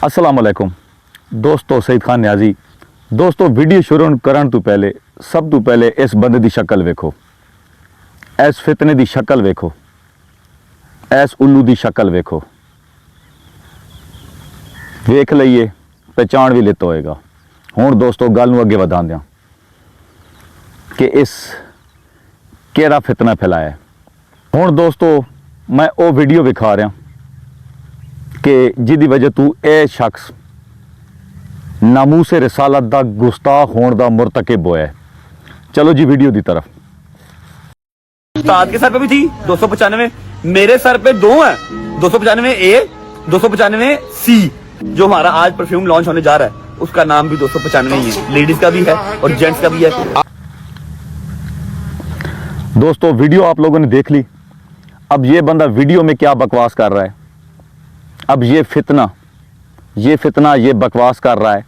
अस्सलाम वालेकुम दोस्तों, सईद खान न्याजी। दोस्तों, वीडियो शुरू करन तो पहले सब तो पहले इस बंदे की शक्ल वेखो, इस फितने की शक्ल वेखो, इस उल्लू की शक्ल वेखो, वेख लईए पहचान भी लेता होएगा। हुण दोस्तों गल नूं अगे वधा दियां कि इस केड़ा फितना फैलाया है। हुण दोस्तों मैं वो वीडियो विखा रहा कि जिदी वजह तू ए शख्स नामूसे रिसालत दा गुस्ताख होने दा मुर्तकिब होया है। चलो जी वीडियो दी तरफ। उस्ताद के सर पे भी थी 295, मेरे सर पे दो है 295 ए 295 सी। जो हमारा आज परफ्यूम लॉन्च होने जा रहा है उसका नाम भी 295 ही है, लेडीज का भी है और जेंट्स का भी है। दोस्तों वीडियो आप लोगों ने देख ली। अब ये बंदा वीडियो में क्या बकवास कर रहा है, अब ये फितना ये बकवास कर रहा है।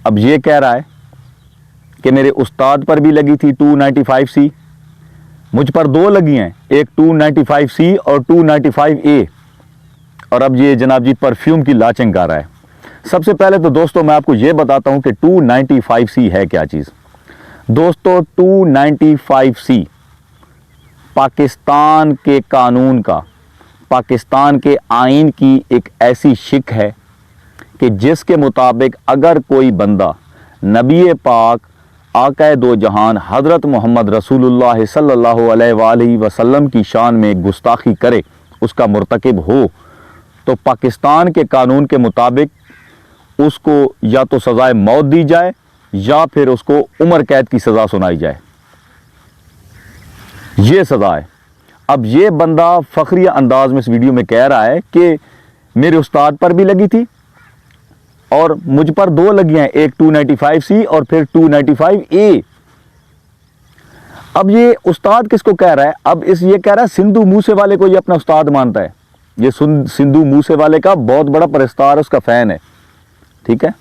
अब ये कह रहा है कि मेरे उस्ताद पर भी लगी थी 295C, मुझ पर दो लगी हैं, एक 295C और 295A। और अब ये जनाब जी परफ्यूम की लाचिंग कर रहा है। सबसे पहले तो दोस्तों मैं आपको ये बताता हूं कि 295C है क्या चीज़। दोस्तों 295C पाकिस्तान के कानून का, पाकिस्तान के आइन की एक ऐसी शिक है कि जिसके मुताबिक अगर कोई बंदा नबी पाक आका दो जहान हज़रत मोहम्मद रसूलुल्लाह सल्लल्लाहु अलैहि वसल्लम की शान में गुस्ताखी करे, उसका मुर्तकिब हो, तो पाकिस्तान के कानून के मुताबिक उसको या तो सज़ाए मौत दी जाए या फिर उसको उम्र कैद की सज़ा सुनाई जाए। ये सज़ा है। अब ये बंदा फ़ख्रिया अंदाज में इस वीडियो में कह रहा है कि मेरे उस्ताद पर भी लगी थी और मुझ पर दो लगी हैं, एक 295C और फिर 295A। अब ये उस्ताद किसको कह रहा है? अब ये कह रहा है सिंधु मूसे वाले को ये अपना उस्ताद मानता है। ये सिंधु मूसे वाले का बहुत बड़ा परस्तार, उसका फ़ैन है, ठीक है।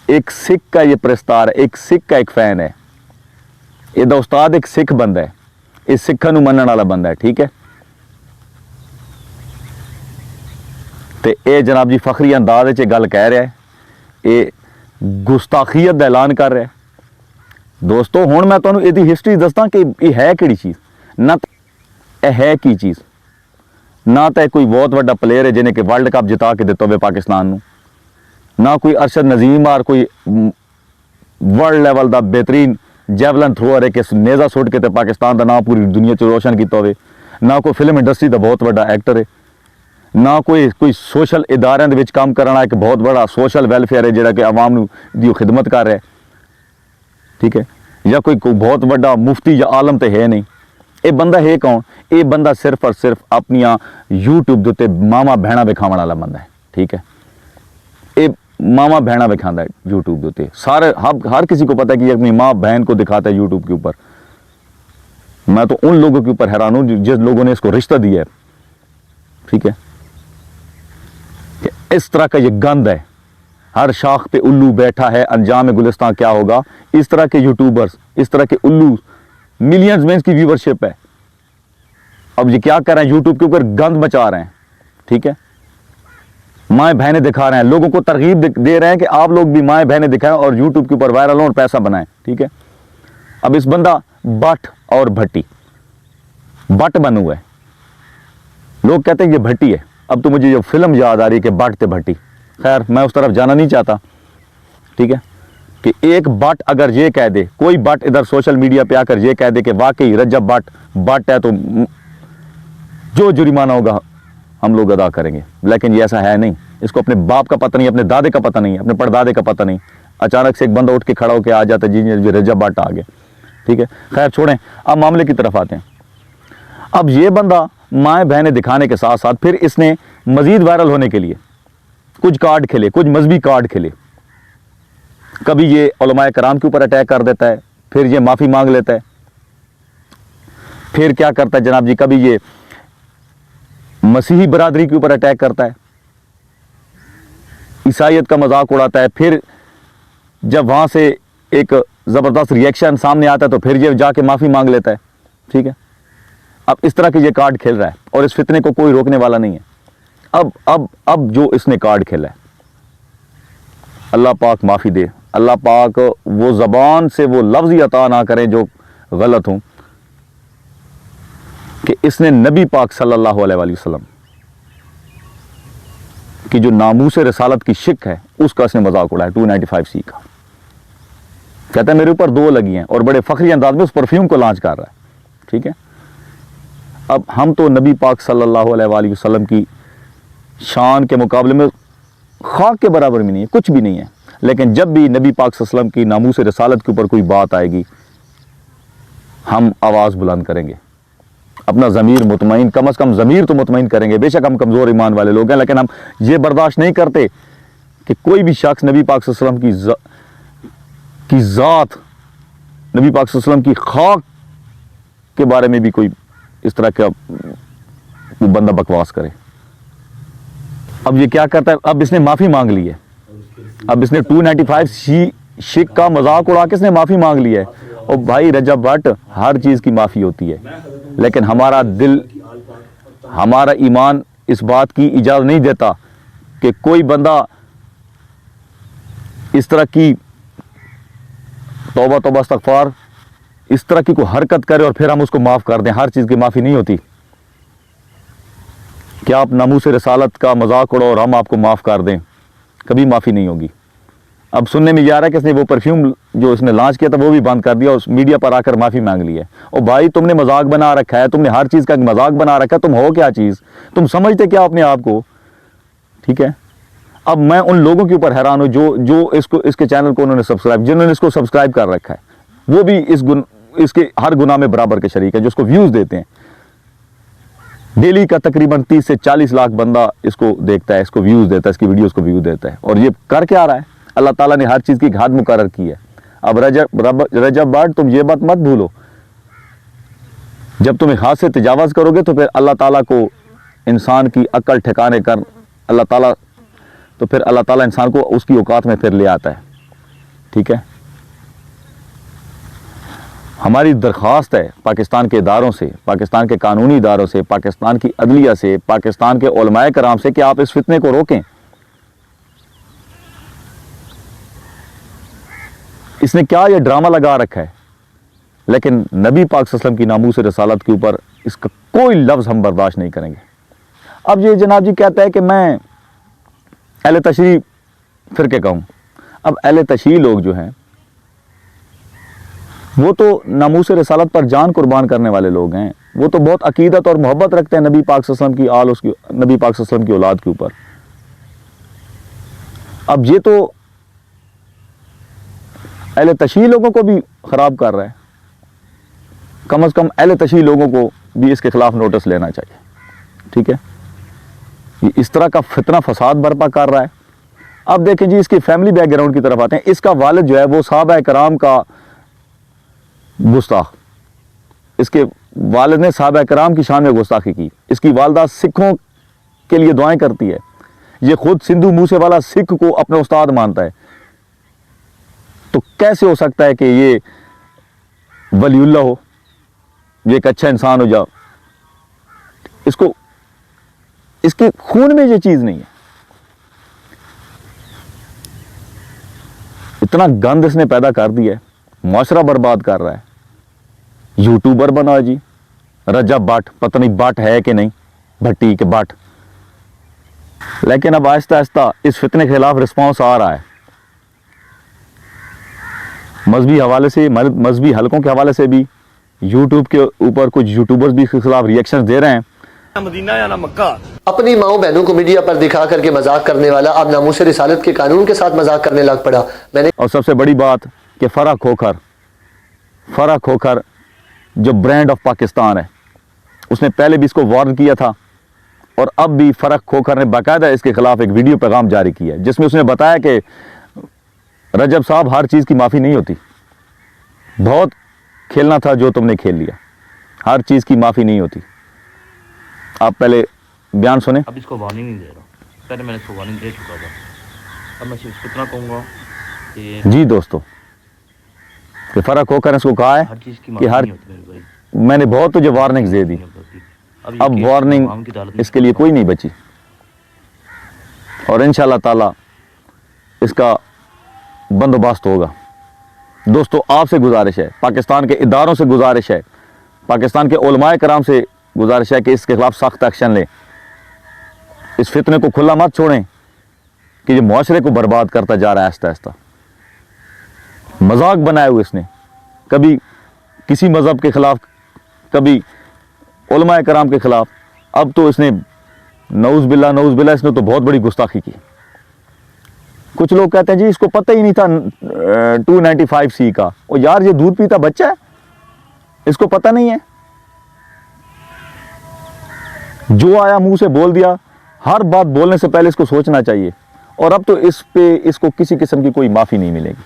एक सिख का ये परस्तार है, एक सिख का एक फ़ैन है। ये उस्ताद एक सिख बंदा है, इस सिखा नूं मनण वाला बंदा है, ठीक है। तो ये जनाब जी फखरी अंदाज च गल कह रहा है, ये गुस्ताखीयत दा ऐलान कर रहा है। दोस्तों हुण मैं तुहानूं इहदी हिस्टरी दसदा कि ये है किहड़ी चीज़। ना ये है की चीज़, ना तो कोई बहुत बड़ा प्लेयर है जिन्हें कि वर्ल्ड कप जिता के दिता होवे पाकिस्तान नूं, ना कोई अरशद नजीम और कोई वर्ल्ड लेवल का बेहतरीन जैवलन थ्रोअर है कि नेज़ा सुट के पाकिस्तान का नाम पूरी दुनिया च रोशन किया होवे, ना कोई फिल्म इंडस्ट्री का बहुत बड़ा एक्टर है, ना कोई सोशल इदारियां दे विच काम करने वाला एक बहुत बड़ा सोशल वेलफेयर है जिहड़ा कि आवाम नूं दी खिदमत कर रहा है, ठीक है। या कोई बहुत बड़ा मुफ्ती या आलम तो है नहीं। ये बंदा है कौन? ये बंदा सिर्फ और सिर्फ अपनिया यूट्यूब के उत्ते मामा बहना विखावन वाला बंदा है, ठीक है। ये मामा बहना दिखाता है यूट्यूब के उत्ते। सारे हर किसी को पता है कि ये अपनी माँ बहन को दिखाता है यूट्यूब के ऊपर। मैं तो उन लोगों के ऊपर हैरान हूं जिस लोगों ने इसको रिश्ता दिया है, ठीक है। कि इस तरह का ये गंद है, हर शाख पे उल्लू बैठा है, अंजाम गुलिस्तान क्या होगा। इस तरह के यूट्यूबर्स, इस तरह के उल्लू, मिलियंस में इसकी व्यूवरशिप है। अब ये क्या कर रहे हैं? यूट्यूब के ऊपर गंद मचा रहे हैं, ठीक है। माएँ बहनें दिखा रहे हैं, लोगों को तरगीब दे रहे हैं कि आप लोग भी माएँ बहनें दिखाएं और यूट्यूब के ऊपर वायरल हों और पैसा बनाएं, ठीक है। अब इस बंदा बट और भट्टी, बट बन हुआ है, लोग कहते हैं ये भट्टी है। अब तो मुझे जो फिल्म याद आ रही है कि बट ते भट्टी, खैर मैं उस तरफ जाना नहीं चाहता, ठीक है। कि एक बट अगर ये कह दे, कोई बट इधर सोशल मीडिया पे आकर ये कह दे कि वाकई रजब बट है, तो जो जुर्माना होगा हम लोग अदा करेंगे। लेकिन ये ऐसा है नहीं। इसको अपने बाप का पता नहीं, अपने दादे का पता नहीं, अपने परदादे का पता नहीं। अचानक से एक बंदा उठ के खड़ा होकर आ जाता है, जी रजब बट आ गया, ठीक है। खैर छोड़ें, अब मामले की तरफ आते हैं। अब ये बंदा माएँ बहनें दिखाने के साथ साथ फिर इसने मजीद वायरल होने के लिए कुछ कार्ड खेले, कुछ मजहबी कार्ड खेले। कभी ये उलमाए कराम के ऊपर अटैक कर देता है, फिर ये माफ़ी मांग लेता है, फिर क्या करता है जनाब जी, कभी ये मसीही बरादरी के ऊपर अटैक करता है, ईसाइयत का मजाक उड़ाता है, फिर जब वहाँ से एक ज़बरदस्त रिएक्शन सामने आता है तो फिर ये जाके माफ़ी मांग लेता है, ठीक है। अब इस तरह के ये कार्ड खेल रहा है और इस फितने को कोई रोकने वाला नहीं है। अब जो इसने कार्ड खेला है, اللہ پاک معافی دے, اللہ پاک وہ زبان سے وہ لفظ ہی عطا نہ کریں جو غلط ہوں, کہ اس نے نبی پاک صلی اللہ علیہ وآلہ وسلم کی جو ناموس رسالت کی شک ہے اس کا اس نے مذاق اڑایا 295C کا. کہتا ہے میرے اوپر 2 لگی ہیں, اور بڑے فخری انداز میں اس پرفیوم کو لانچ کر رہا ہے. ٹھیک ہے, اب ہم تو نبی پاک صلی اللہ علیہ وآلہ وسلم کی شان کے مقابلے میں خاک کے برابر بھی نہیں ہے, کچھ بھی نہیں ہے, لیکن جب بھی نبی پاک صلی اللہ علیہ وسلم کی ناموس رسالت کے اوپر کوئی بات آئے گی ہم آواز بلند کریں گے, اپنا ضمیر مطمئن, کم از کم ضمیر تو مطمئن کریں گے. بے شک ہم کمزور ایمان والے لوگ ہیں, لیکن ہم یہ برداشت نہیں کرتے کہ کوئی بھی شخص نبی پاک صلی اللہ علیہ وسلم کی ذات, نبی پاک صلی اللہ علیہ وسلم کی خاک کے بارے میں بھی کوئی اس طرح کا بندہ بکواس کرے. اب یہ کیا کرتا ہے, اب اس نے معافی مانگ لی ہے, اب اس نے 295C شک کا مذاق اڑا کے اس نے معافی مانگ لی ہے. اور بھائی رجب بٹ, ہر چیز کی معافی ہوتی ہے, لیکن ہمارا دل, ہمارا ایمان اس بات کی اجازت نہیں دیتا کہ کوئی بندہ اس طرح کی توبہ توبہ استغفار, اس طرح کی کوئی حرکت کرے اور پھر ہم اس کو معاف کر دیں. ہر چیز کی معافی نہیں ہوتی. کیا آپ ناموس رسالت کا مذاق اڑو اور ہم آپ کو معاف کر دیں, کبھی معافی نہیں ہوگی. اب سننے میں یہ آ رہا ہے کہ اس نے وہ پرفیوم جو اس نے لانچ کیا تھا وہ بھی بند کر دیا, اور میڈیا پر آ کر معافی مانگ لی ہے. اور بھائی تم نے مذاق بنا رکھا ہے, تم نے ہر چیز کا مذاق بنا رکھا ہے, تم ہو کیا چیز, تم سمجھتے کیا اپنے آپ کو. ٹھیک ہے, اب میں ان لوگوں کے اوپر حیران ہوں جو اس کے چینل کو انہوں نے سبسکرائب, جنہوں نے اس کو سبسکرائب کر رکھا ہے وہ بھی اس کے ہر گناہ میں برابر کے شریک ہے, جو اس کو ویوز دیتے ہیں. ڈیلی کا تقریباً 30 سے 40 لاکھ بندہ اس کو دیکھتا ہے, اس کو ویوز دیتا ہے, اس کی ویڈیوز کو ویو دیتا ہے. اور یہ کر کیا رہا ہے, اللہ تعالیٰ نے ہر چیز کی حد مقرر کی ہے. اب رجب بٹ تم یہ بات مت بھولو, جب تم ایک ہاتھ سے تجاوز کرو گے تو پھر اللہ تعالیٰ کو انسان کی عقل ٹھکانے کر اللہ تعالیٰ, تو پھر اللہ تعالیٰ انسان کو اس کی اوقات میں پھر لے آتا ہے. ٹھیک ہے, ہماری درخواست ہے پاکستان کے اداروں سے, پاکستان کے قانونی اداروں سے, پاکستان کی عدلیہ سے, پاکستان کے علماء کرام سے کہ آپ اس فتنے کو روکیں. اس نے کیا یہ ڈرامہ لگا رکھا ہے, لیکن نبی پاک صلی اللہ علیہ وسلم کی ناموس رسالت کے اوپر اس کا کوئی لفظ ہم برداشت نہیں کریں گے. اب یہ جناب جی کہتا ہے کہ میں اہل تشریع فرقے کا ہوں. اب اہل تشریع لوگ جو ہیں وہ تو ناموس رسالت پر جان قربان کرنے والے لوگ ہیں, وہ تو بہت عقیدت اور محبت رکھتے ہیں نبی پاک صلی اللہ علیہ وسلم کی آل, اس کی نبی پاک صلی اللہ علیہ وسلم کی اولاد کے اوپر. اب یہ تو اہل تشیع لوگوں کو بھی خراب کر رہا ہے. کم از کم اہل تشیع لوگوں کو بھی اس کے خلاف نوٹس لینا چاہیے. ٹھیک ہے, یہ اس طرح کا فتنہ فساد برپا کر رہا ہے. اب دیکھیں جی اس کی فیملی بیک گراؤنڈ کی طرف آتے ہیں. اس کا والد جو ہے وہ صحابہ کرام کا گستاخ, اس کے والد نے صحابہ کرام کی شان میں گستاخی کی. اس کی والدہ سکھوں کے لیے دعائیں کرتی ہے. یہ خود سندھو موسے والا سکھ کو اپنا استاد مانتا ہے. تو کیسے ہو سکتا ہے کہ یہ ولی اللہ ہو, یہ ایک اچھا انسان ہو جاؤ. اس کے خون میں یہ چیز نہیں ہے. اتنا گند اس نے پیدا کر دیا ہے, معاشرہ برباد کر رہا ہے. یوٹیوبر بنا جی رجب بٹ, پتہ نہیں بٹ ہے کہ نہیں, بھٹی کے بٹ. لیکن اب آہستہ آہستہ اس فتنے کے خلاف رسپانس آ رہا ہے. مذہبی حوالے سے, مذہبی حلقوں کے حوالے سے بھی, یوٹیوب کے اوپر کچھ یوٹیوبرز بھی اس کے خلاف ریئیکشن دے رہے ہیں. مدینہ یا نہ مکہ. اپنی ماؤں بہنوں کو میڈیا پر دکھا کر کے مذاق کرنے والا اب ناموس رسالت کے قانون کے ساتھ مذاق کرنے لگ پڑا. میں نے اور سب سے بڑی بات کہ فرح کھوکھر جو برانڈ آف پاکستان ہے, اس نے پہلے بھی اس کو وارن کیا تھا, اور اب بھی فرح کھوکھر نے باقاعدہ اس کے خلاف ایک ویڈیو پیغام جاری کیا ہے جس میں اس نے بتایا کہ رجب صاحب ہر چیز کی معافی نہیں ہوتی, بہت کھیلنا تھا جو تم نے کھیل لیا, ہر چیز کی معافی نہیں ہوتی. آپ پہلے بیان سنیں. اب اس کو وارننگ نہیں دے رہا, پہلے میں نے اس کو وارننگ دے چکا تھا. اب میں صرف اتنا کہوں گا کہ جی دوستو, کہ فرح کھوکھر نے اس کو کہا ہے ہر چیز کی کہ معافی نہیں ہوتی میرے بھائی. میں نے بہت تجھے وارننگ دے دی, اب وارننگ اس کے لیے کوئی نہیں بچی, اور انشاءاللہ تعالی اس کا बंदोबस्त होगा। दोस्तों आपसे गुजारिश है, पाकिस्तान के इदारों से गुजारिश है, पाकिस्तान के उलमाए कराम से गुजारिश है कि इसके खिलाफ सख्त एक्शन लें। इस फितने को खुला मत छोड़ें कि ये मुआशरे को बर्बाद करता जा रहा है आहिस्ता आहिस्ता। मजाक बनाया हुआ इसने, कभी किसी मज़हब के ख़िलाफ़, कभी उलमाए कराम के ख़िलाफ़, अब तो इसने नऊज़ बिल्ला इसने तो बहुत बड़ी गुस्ताखी की। कुछ लोग कहते हैं जी इसको पता ही नहीं था 295C का। और यार ये दूध पीता बच्चा है, इसको पता नहीं है, जो आया मुंह से बोल दिया। हर बात बोलने से पहले इसको सोचना चाहिए। और अब तो इसको किसी किस्म की कोई माफ़ी नहीं मिलेगी।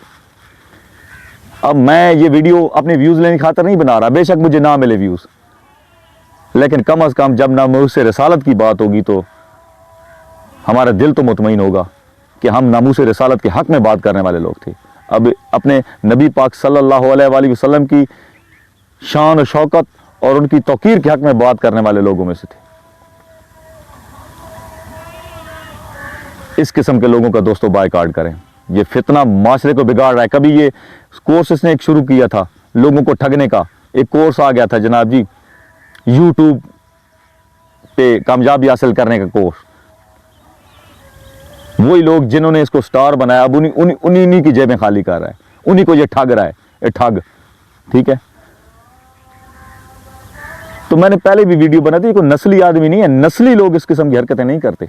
अब मैं ये वीडियो अपने व्यूज़ लेने की खातिर नहीं बना रहा, बेशक मुझे ना मिले व्यूज़, लेकिन कम अज़ कम जब नामूस रिसालत की बात होगी तो हमारा दिल तो मुतमईन होगा कि हम नामूस रिसालत के हक़ में बात करने वाले लोग थे। अब अपने नबी पाक सल्लल्लाहु अलैहि वसल्लम की शान और शौकत और उनकी तौकीर के हक़ में बात करने वाले लोगों में से थे। इस किस्म के लोगों का दोस्तों बायकॉट करें। ये फितना माशरे को बिगाड़ रहा है। कभी ये कोर्स इसने एक शुरू किया था लोगों को ठगने का, एक कोर्स आ गया था जनाब जी, यूट्यूब पे कामयाबी हासिल करने का कोर्स। वही लोग जिन्होंने इसको स्टार बनाया अब उन्हीं की जेबें खाली कर रहा है, उन्हीं को ये ठग रहा है, ये ठग। ठीक है, तो मैंने पहले भी वीडियो बना दी, कोई नस्ली आदमी नहीं है, नस्ली लोग इस किस्म की हरकतें नहीं करते,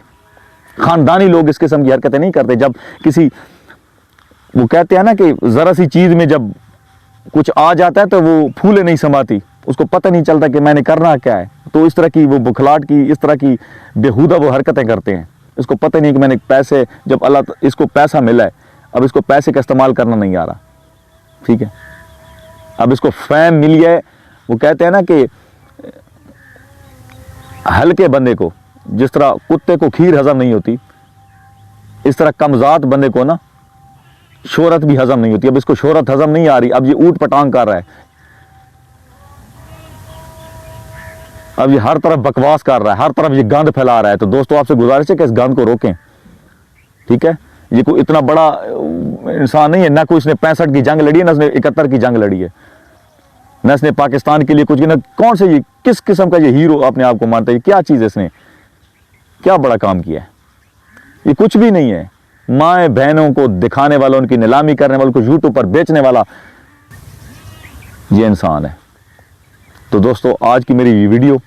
खानदानी लोग इस किस्म की हरकतें नहीं करते। जब किसी, वो कहते हैं ना कि ज़रा सी चीज़ में जब कुछ आ जाता है तो वो फूले नहीं समाती, उसको पता नहीं चलता कि मैंने करना क्या है। तो इस तरह की वो बुखलाट की, इस तरह की बेहुदा वो हरकतें करते हैं। इसको पता नहीं कि मैंने पैसे, जब अल्लाह इसको पैसा मिला है, अब इसको पैसे का इस्तेमाल करना नहीं आ रहा। ठीक है, अब इसको फैम मिल गया है। वो कहते हैं ना कि हल्के बंदे को, जिस तरह कुत्ते को खीर हजम नहीं होती, इस तरह कमजात बंदे को ना शोहरत भी हजम नहीं होती। अब इसको शोहरत हजम नहीं आ रही, अब ये ऊट पटांग कर रहा है, अब ये हर तरफ बकवास कर रहा है, हर तरफ ये गंद फैला रहा है। तो दोस्तों आपसे गुजारिश है कि इस गंद को रोकें। ठीक है, ये कोई इतना बड़ा इंसान नहीं है, ना कोई इसने 65 की जंग लड़ी है, ना इसने 71 की जंग लड़ी है, ना इसने पाकिस्तान के लिए कुछ, ना कौन से, ये किस किस्म का ये हीरो अपने आप को मानता है। क्या चीज़ इसने, क्या बड़ा काम किया है? ये कुछ भी नहीं है। माए बहनों को दिखाने वाला, उनकी नीलामी करने वालों को यूट्यूब पर बेचने वाला ये इंसान है। तो दोस्तों आज की मेरी वीडियो,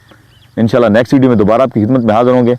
इंशाल्लाह नेक्स्ट वीडियो में दोबारा आपकी खिदमत में हाजिर होंगे।